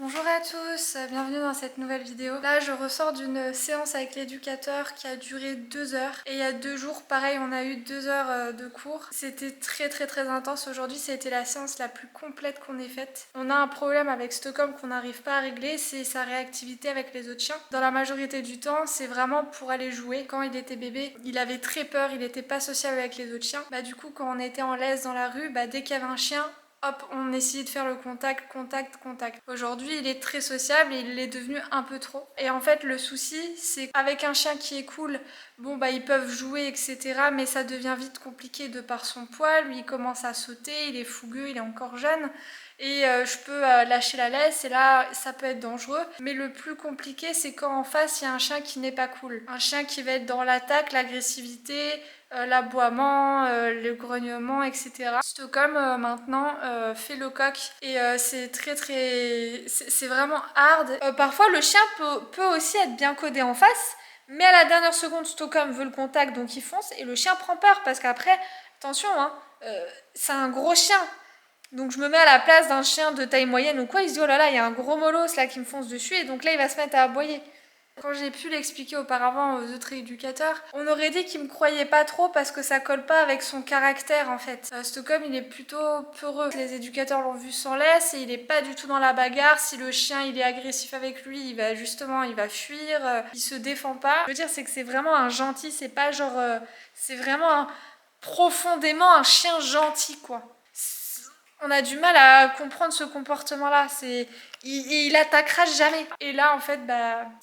Bonjour à tous, bienvenue dans cette nouvelle vidéo. Là je ressors d'une séance avec l'éducateur qui a duré 2 heures et il y a 2 jours pareil on a eu 2 heures de cours. C'était très intense. Aujourd'hui ça a été la séance la plus complète qu'on ait faite. On a un problème avec Stockholm qu'on n'arrive pas à régler, c'est sa réactivité avec les autres chiens. Dans la majorité du temps c'est vraiment pour aller jouer. Quand il était bébé il avait très peur, il n'était pas sociable avec les autres chiens. Du coup quand on était en laisse dans la rue, dès qu'il y avait un chien, hop, on essayait de faire le contact. Aujourd'hui, il est très sociable et il l'est devenu un peu trop. Et en fait, le souci, c'est qu'avec un chien qui est cool, ils peuvent jouer, etc. Mais ça devient vite compliqué de par son poids. Lui, il commence à sauter, il est fougueux, il est encore jeune. Et je peux lâcher la laisse et là, ça peut être dangereux. Mais le plus compliqué, c'est quand en face, il y a un chien qui n'est pas cool. Un chien qui va être dans l'attaque, l'agressivité, l'aboiement, le grognement, etc. Stockholm maintenant fait le coq et c'est vraiment hard. Parfois le chien peut aussi être bien codé en face, mais à la dernière seconde Stockholm veut le contact donc il fonce et le chien prend peur parce qu'après, attention, c'est un gros chien. Donc je me mets à la place d'un chien de taille moyenne ou quoi, il se dit oh là là, il y a un gros molosse là qui me fonce dessus et donc là il va se mettre à aboyer. Quand j'ai pu l'expliquer auparavant aux autres éducateurs, on aurait dit qu'il me croyait pas trop parce que ça colle pas avec son caractère en fait. Stockholm il est plutôt peureux. Les éducateurs l'ont vu sans laisse et il est pas du tout dans la bagarre. Si le chien il est agressif avec lui, il va fuir, il se défend pas. Je veux dire c'est que c'est vraiment un gentil, c'est pas genre... c'est vraiment profondément un chien gentil quoi. On a du mal à comprendre ce comportement-là. Il attaquera jamais. Et là, en fait,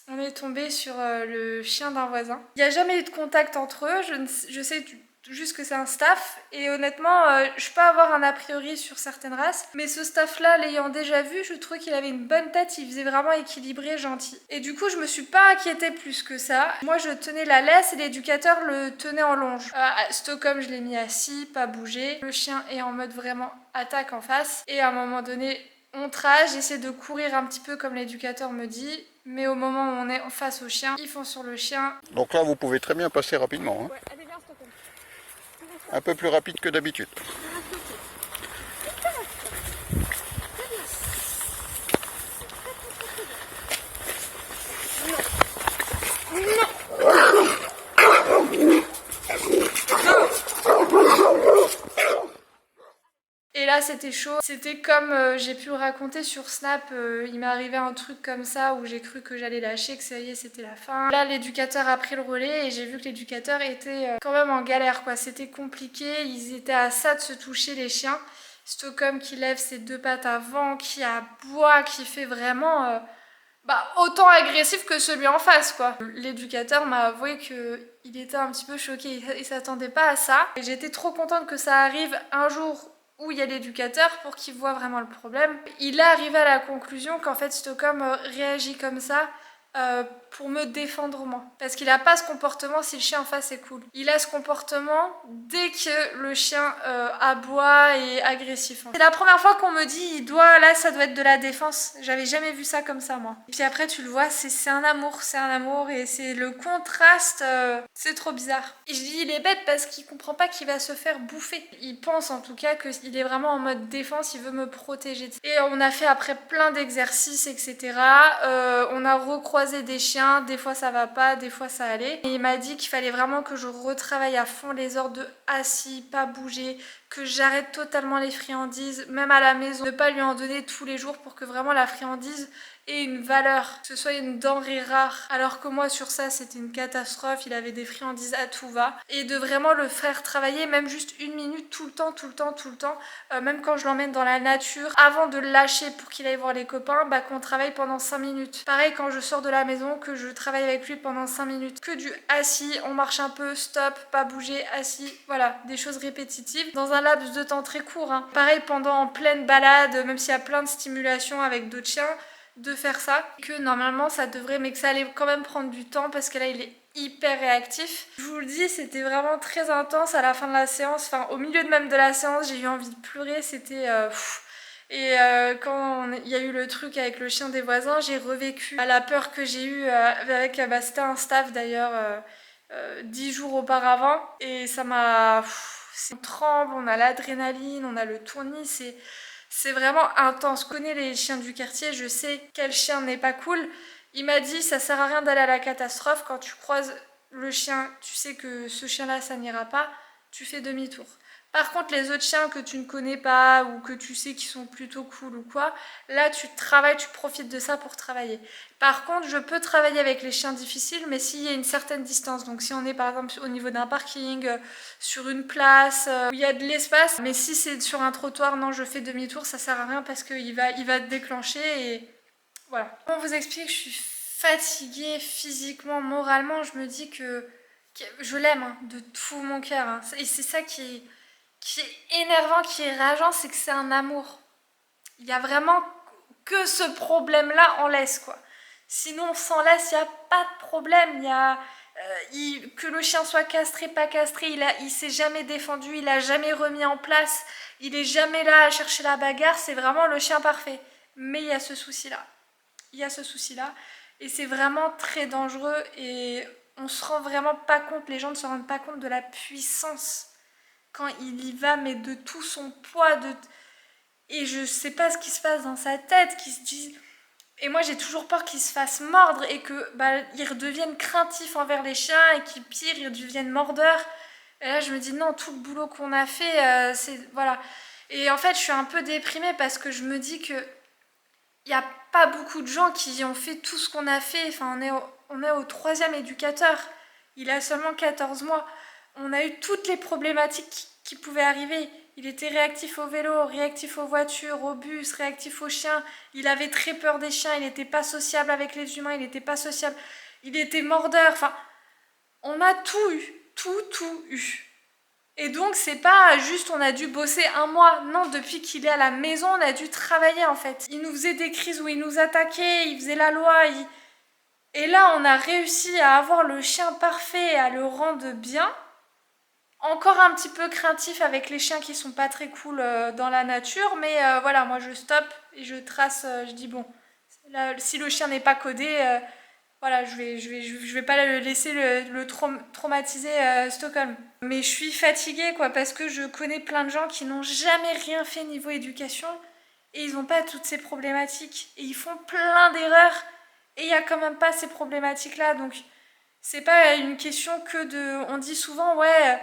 on est tombé sur le chien d'un voisin. Il n'y a jamais eu de contact entre eux. Je sais juste que c'est un staff. Et honnêtement, je peux avoir un a priori sur certaines races. Mais ce staff-là, l'ayant déjà vu, je trouvais qu'il avait une bonne tête. Il faisait vraiment équilibré, gentil. Et du coup, je me suis pas inquiétée plus que ça. Moi, je tenais la laisse et l'éducateur le tenait en longe. À Stockholm, je l'ai mis assis, pas bougé. Le chien est en mode vraiment attaque en face. Et à un moment donné, on trage, j'essaie de courir un petit peu comme l'éducateur me dit. Mais au moment où on est face au chien, ils foncent sur le chien. Donc là, vous pouvez très bien passer rapidement. Hein. Ouais, allez, viens, Stockholm. Un peu plus rapide que d'habitude. Et là c'était chaud, c'était comme j'ai pu le raconter sur Snap, il m'est arrivé un truc comme ça où j'ai cru que j'allais lâcher, que ça y est c'était la fin. Là l'éducateur a pris le relais et j'ai vu que l'éducateur était quand même en galère quoi, c'était compliqué, ils étaient à ça de se toucher les chiens. Stockholm qui lève ses 2 pattes avant, qui aboie, qui fait vraiment... autant agressif que celui en face quoi. L'éducateur m'a avoué qu'il était un petit peu choqué, il s'attendait pas à ça. Et j'étais trop contente que ça arrive un jour où il y a l'éducateur pour qu'il voit vraiment le problème. Il est arrivé à la conclusion qu'en fait Stockholm réagit comme ça pour me défendre moi. Parce qu'il n'a pas ce comportement si le chien en face est cool. Il a ce comportement dès que le chien aboie et est agressif. C'est la première fois qu'on me dit là ça doit être de la défense. J'avais jamais vu ça comme ça moi. Et puis après tu le vois, c'est un amour et c'est le contraste, c'est trop bizarre. Et je dis il est bête parce qu'il comprend pas qu'il va se faire bouffer. Il pense en tout cas qu'il est vraiment en mode défense, il veut me protéger. Et on a fait après plein d'exercices etc. On a recroisé des chiens, des fois ça va pas, des fois ça allait. Et il m'a dit qu'il fallait vraiment que je retravaille à fond les ordres de assis, pas bouger, que j'arrête totalement les friandises, même à la maison, ne pas lui en donner tous les jours pour que vraiment la friandise ait une valeur, que ce soit une denrée rare. Alors que moi sur ça c'était une catastrophe, il avait des friandises à tout va. Et de vraiment le faire travailler même juste 1 minute tout le temps, même quand je l'emmène dans la nature, avant de le lâcher pour qu'il aille voir les copains, qu'on travaille pendant 5 minutes. Pareil quand je sors de la maison, que je travaille avec lui pendant 5 minutes. Que du assis, on marche un peu, stop, pas bouger, assis, voilà, des choses répétitives. Dans un laps de temps très court. Pareil pendant en pleine balade, même s'il y a plein de stimulation avec d'autres chiens, de faire ça. Que normalement ça devrait, mais que ça allait quand même prendre du temps parce que là il est hyper réactif. Je vous le dis, c'était vraiment très intense à la fin de la séance, enfin au milieu même de la séance, j'ai eu envie de pleurer, c'était... quand il y a eu le truc avec le chien des voisins, j'ai revécu la peur que j'ai eue avec... c'était un staff d'ailleurs 10 jours auparavant et ça m'a... On tremble, on a l'adrénaline, on a le tournis, c'est vraiment intense. Je connais les chiens du quartier, je sais quel chien n'est pas cool. Il m'a dit, ça sert à rien d'aller à la catastrophe. Quand tu croises le chien, tu sais que ce chien-là, ça n'ira pas, tu fais demi-tour. Par contre, les autres chiens que tu ne connais pas ou que tu sais qui sont plutôt cool ou quoi, là, tu travailles, tu profites de ça pour travailler. Par contre, je peux travailler avec les chiens difficiles, mais s'il y a une certaine distance. Donc, si on est par exemple au niveau d'un parking, sur une place, où il y a de l'espace, mais si c'est sur un trottoir, non, je fais demi-tour, ça sert à rien parce qu'il va te déclencher et voilà. On vous explique, je suis fatiguée physiquement, moralement, je me dis que je l'aime hein, de tout mon cœur. Hein. Et c'est ça qui est énervant, qui est rageant, c'est que c'est un amour. Il y a vraiment que ce problème-là en laisse, quoi. Sinon, sans laisse, il n'y a pas de problème. Que le chien soit castré, pas castré, il s'est jamais défendu, il a jamais remis en place, il est jamais là à chercher la bagarre, c'est vraiment le chien parfait. Mais il y a ce souci-là. Il y a ce souci-là. Et c'est vraiment très dangereux et on se rend vraiment pas compte, les gens ne se rendent pas compte de la puissance quand il y va, mais de tout son poids, et je sais pas ce qui se passe dans sa tête, qui se dit... Et moi j'ai toujours peur qu'il se fasse mordre et que il redevienne craintif envers les chiens et qu'il pire, il devienne mordeur. Et là je me dis non, tout le boulot qu'on a fait, c'est... Voilà. Et en fait je suis un peu déprimée parce que je me dis que il n'y a pas beaucoup de gens qui ont fait tout ce qu'on a fait. Enfin on est au 3e éducateur. Il a seulement 14 mois. On a eu toutes les problématiques qui pouvaient arriver. Il était réactif au vélo, réactif aux voitures, au bus, réactif aux chiens. Il avait très peur des chiens, il n'était pas sociable avec les humains, il n'était pas sociable. Il était mordeur. Enfin, on a tout eu. Tout eu. Et donc, c'est pas juste on a dû bosser un mois. Non, depuis qu'il est à la maison, on a dû travailler en fait. Il nous faisait des crises où il nous attaquait, il faisait la loi. Et là, on a réussi à avoir le chien parfait et à le rendre bien. Encore un petit peu craintif avec les chiens qui sont pas très cool dans la nature, mais voilà, moi je stoppe et je trace, je dis bon, là, si le chien n'est pas codé, voilà, je vais pas le laisser le traumatiser Stockholm. Mais je suis fatiguée quoi, parce que je connais plein de gens qui n'ont jamais rien fait niveau éducation et ils n'ont pas toutes ces problématiques et ils font plein d'erreurs et il y a quand même pas ces problématiques là, donc c'est pas une question que de, on dit souvent ouais.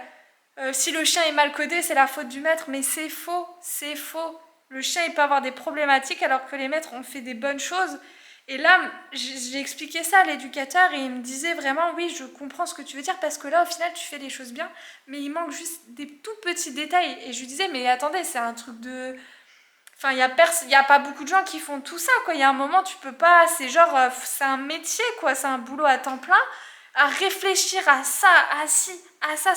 Si le chien est mal codé, c'est la faute du maître, mais c'est faux, c'est faux. Le chien, il peut avoir des problématiques alors que les maîtres ont fait des bonnes choses. Et là, j'ai expliqué ça à l'éducateur et il me disait vraiment, oui, je comprends ce que tu veux dire parce que là, au final, tu fais les choses bien, mais il manque juste des tout petits détails. Et je lui disais, mais attendez, c'est un truc de... Enfin, il y a pas beaucoup de gens qui font tout ça, quoi. Il y a un moment, tu peux pas... C'est genre, c'est un métier, quoi. C'est un boulot à temps plein. À réfléchir à ça, à ça,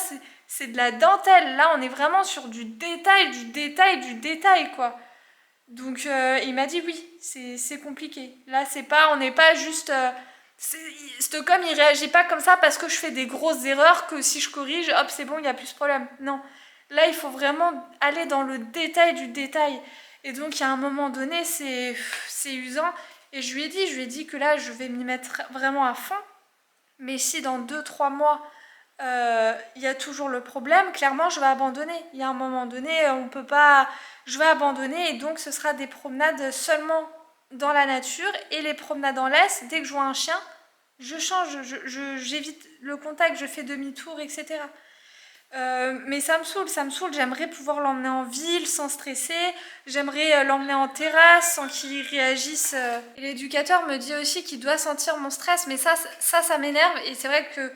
c'est de la dentelle. Là, on est vraiment sur du détail, quoi. Donc, il m'a dit oui, c'est compliqué. Là, on n'est pas juste... Stockholm, il réagit pas comme ça parce que je fais des grosses erreurs que si je corrige, hop, c'est bon, il n'y a plus de problème. Non. Là, il faut vraiment aller dans le détail du détail. Et donc, il y a un moment donné, c'est usant. Et je lui ai dit que là, je vais m'y mettre vraiment à fond. Mais si dans 2-3 mois, il y a toujours le problème, clairement, je vais abandonner. Il y a un moment donné, on peut pas... Je vais abandonner et donc ce sera des promenades seulement dans la nature et les promenades en laisse, dès que je vois un chien, je change, j'évite le contact, je fais demi-tour, etc. Mais ça me saoule, j'aimerais pouvoir l'emmener en ville sans stresser, j'aimerais l'emmener en terrasse sans qu'il réagisse. Et l'éducateur me dit aussi qu'il doit sentir mon stress, mais ça m'énerve et c'est vrai que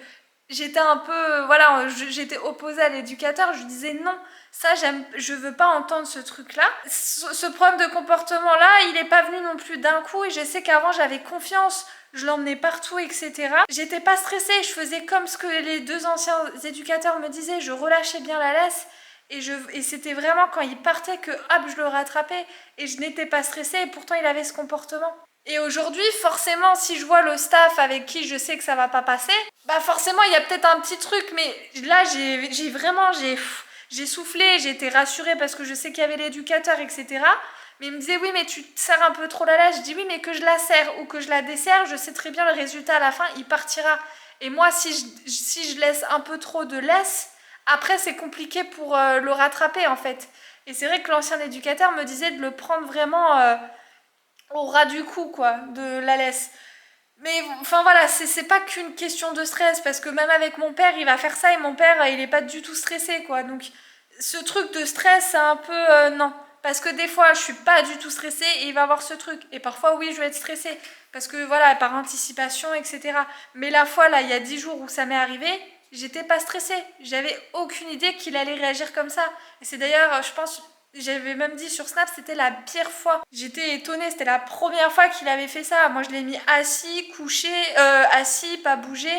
j'étais un peu, voilà, j'étais opposée à l'éducateur, je lui disais non, ça je veux pas entendre ce truc-là. Ce problème de comportement-là, il est pas venu non plus d'un coup et je sais qu'avant j'avais confiance, je l'emmenais partout, etc. J'étais pas stressée, je faisais comme ce que les 2 anciens éducateurs me disaient, je relâchais bien la laisse et c'était vraiment quand il partait que hop, je le rattrapais et je n'étais pas stressée et pourtant il avait ce comportement. Et aujourd'hui, forcément, si je vois le staff avec qui je sais que ça va pas passer, bah forcément, il y a peut-être un petit truc, mais là, j'ai soufflé, j'ai été rassurée parce que je sais qu'il y avait l'éducateur, etc. Mais il me disait, oui, mais tu te serres un peu trop la laisse. Je dis, oui, mais que je la serre ou que je la desserre, je sais très bien le résultat à la fin, il partira. Et moi, si je laisse un peu trop de laisse, après, c'est compliqué pour le rattraper, en fait. Et c'est vrai que l'ancien éducateur me disait de le prendre vraiment au ras du cou, quoi, de la laisse. Mais enfin voilà, c'est pas qu'une question de stress, parce que même avec mon père, il va faire ça, et mon père, il est pas du tout stressé, quoi. Donc ce truc de stress, c'est un peu non. Parce que des fois, je suis pas du tout stressée, et il va avoir ce truc. Et parfois, oui, je vais être stressée. Parce que voilà, par anticipation, etc. Mais la fois, là, il y a 10 jours où ça m'est arrivé, j'étais pas stressée. J'avais aucune idée qu'il allait réagir comme ça. Et c'est d'ailleurs, je pense, j'avais même dit sur Snap, c'était la pire fois. J'étais étonnée, c'était la première fois qu'il avait fait ça. Moi, je l'ai mis assis, couché, assis, pas bougé.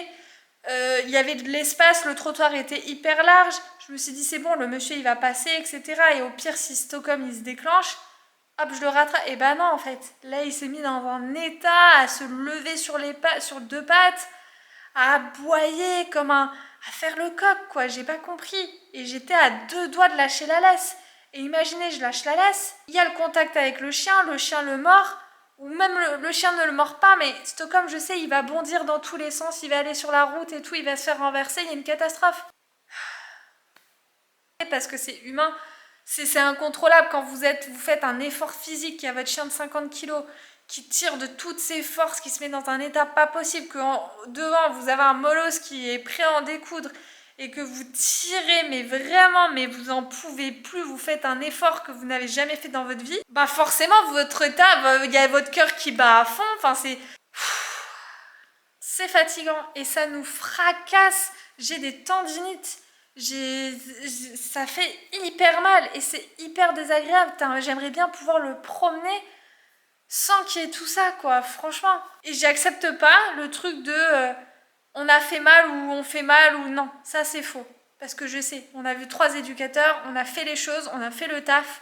Il y avait de l'espace, le trottoir était hyper large. Je me suis dit, c'est bon, le monsieur, il va passer, etc. Et au pire, si Stockholm, il se déclenche, hop, je le rattrape. Et ben non, en fait. Là, il s'est mis dans un état à se lever sur les sur deux pattes, à aboyer comme un... à faire le coq, quoi. J'ai pas compris. Et j'étais à 2 doigts de lâcher la laisse. Et imaginez, je lâche la laisse, il y a le contact avec le chien le mord, ou même le chien ne le mord pas, mais Stockholm, je sais, il va bondir dans tous les sens, il va aller sur la route et tout, il va se faire renverser, il y a une catastrophe. Parce que c'est humain, c'est incontrôlable quand vous faites un effort physique, qu'il y a votre chien de 50 kilos qui tire de toutes ses forces, qui se met dans un état pas possible, que devant vous avez un molosse qui est prêt à en découdre, et que vous tirez, mais vraiment, mais vous en pouvez plus, vous faites un effort que vous n'avez jamais fait dans votre vie, bah forcément, votre état, il y a votre cœur qui bat à fond, enfin c'est fatigant, et ça nous fracasse, j'ai des tendinites, ça fait hyper mal, et c'est hyper désagréable, j'aimerais bien pouvoir le promener, sans qu'il y ait tout ça, quoi, franchement. Et j'accepte pas le truc de on a fait mal ou on fait mal ou non. Ça, c'est faux. Parce que je sais, on a vu 3 éducateurs, on a fait les choses, on a fait le taf.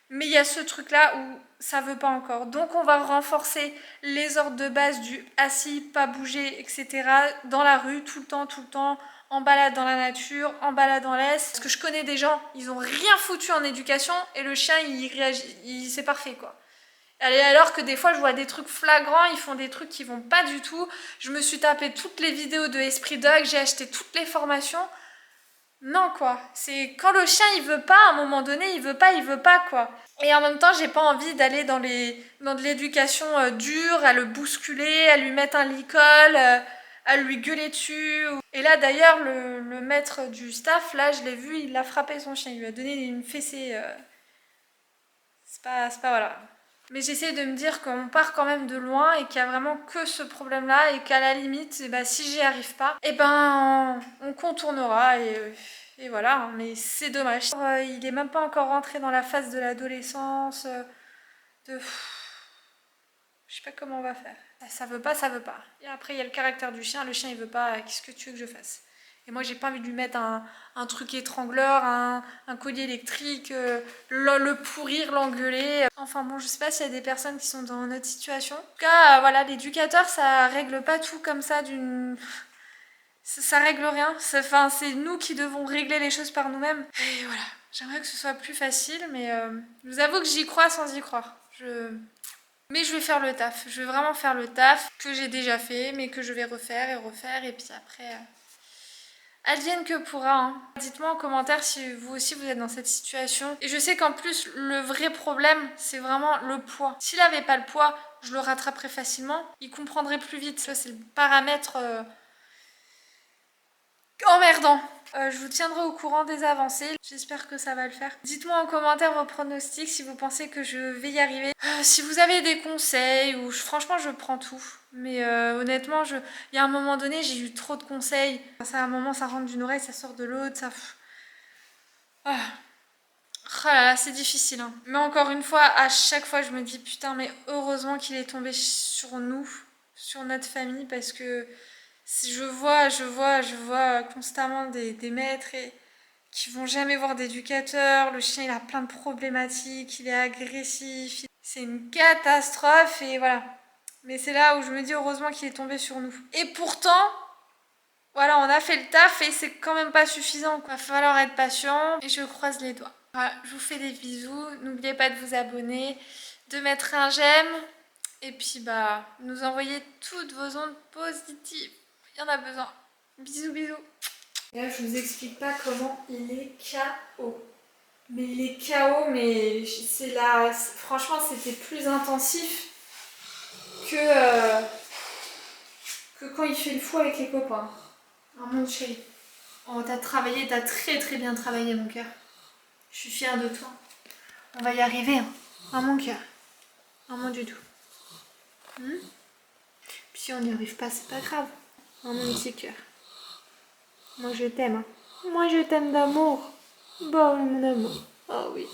Mais il y a ce truc-là où ça veut pas encore. Donc, on va renforcer les ordres de base du assis, pas bouger, etc. dans la rue, tout le temps, en balade dans la nature, en balade en laisse. Parce que je connais des gens, ils ont rien foutu en éducation et le chien, il réagit, c'est parfait, quoi. Alors que des fois je vois des trucs flagrants, ils font des trucs qui vont pas du tout. Je me suis tapé toutes les vidéos de Esprit Dog, j'ai acheté toutes les formations. Non quoi, c'est quand le chien il veut pas, à un moment donné il veut pas quoi. Et en même temps j'ai pas envie d'aller dans de l'éducation dure, à le bousculer, à lui mettre un licol, à lui gueuler dessus. Et là d'ailleurs le maître du staff, là je l'ai vu, il a frappé son chien, il lui a donné une fessée. C'est pas voilà. Mais j'essaie de me dire qu'on part quand même de loin et qu'il y a vraiment que ce problème-là et qu'à la limite, eh ben, si j'y arrive pas, eh ben, on contournera et voilà. Mais c'est dommage. Il est même pas encore rentré dans la phase de l'adolescence. Je sais pas comment on va faire. Ça veut pas, ça veut pas. Et après, il y a le caractère du chien. Le chien, il veut pas. Qu'est-ce que tu veux que je fasse? Et moi, j'ai pas envie de lui mettre un truc étrangleur, un collier électrique, le pourrir, l'engueuler. Enfin bon, je sais pas s'il y a des personnes qui sont dans notre situation. En tout cas, voilà, l'éducateur, ça règle pas tout comme ça d'une... Ça règle rien. Enfin, c'est nous qui devons régler les choses par nous-mêmes. Et voilà, j'aimerais que ce soit plus facile, mais je vous avoue que j'y crois sans y croire. Mais je vais faire le taf. Je vais vraiment faire le taf que j'ai déjà fait, mais que je vais refaire, et puis après... Advienne que pourra. Hein. Dites-moi en commentaire si vous aussi vous êtes dans cette situation. Et je sais qu'en plus, le vrai problème, c'est vraiment le poids. S'il n'avait pas le poids, je le rattraperais facilement. Il comprendrait plus vite. Ça, c'est le paramètre emmerdant. Je vous tiendrai au courant des avancées. J'espère que ça va le faire. Dites-moi en commentaire vos pronostics si vous pensez que je vais y arriver. Si vous avez des conseils, ou franchement je prends tout. Mais honnêtement, il y a un moment donné, j'ai eu trop de conseils. Ça, à un moment, ça rentre d'une oreille, ça sort de l'autre, ça... Ah. Oh là là, c'est difficile. Hein. Mais encore une fois, à chaque fois, je me dis, putain, mais heureusement qu'il est tombé sur nous, sur notre famille, parce que je vois constamment des maîtres qui vont jamais voir d'éducateur. Le chien, il a plein de problématiques, il est agressif. C'est une catastrophe et voilà. Mais c'est là où je me dis heureusement qu'il est tombé sur nous. Et pourtant, voilà, on a fait le taf et c'est quand même pas suffisant. Il va falloir être patient et je croise les doigts. Voilà, je vous fais des bisous. N'oubliez pas de vous abonner, de mettre un j'aime et puis bah nous envoyer toutes vos ondes positives. Il y en a besoin. Bisous, bisous. Et là, je vous explique pas comment il est KO. Mais il est KO, mais c'est là. Franchement, c'était plus intensif que quand il fait le fou avec les copains. Oh mon chéri. Oh, t'as travaillé, t'as très très bien travaillé, mon cœur. Je suis fière de toi. On va y arriver, hein. Oh mon cœur. Oh mon doudou. Puis si on n'y arrive pas, c'est pas grave. Oh mon petit cœur. Moi je t'aime. Hein. Moi je t'aime d'amour. Bon, mon amour. Oh oui.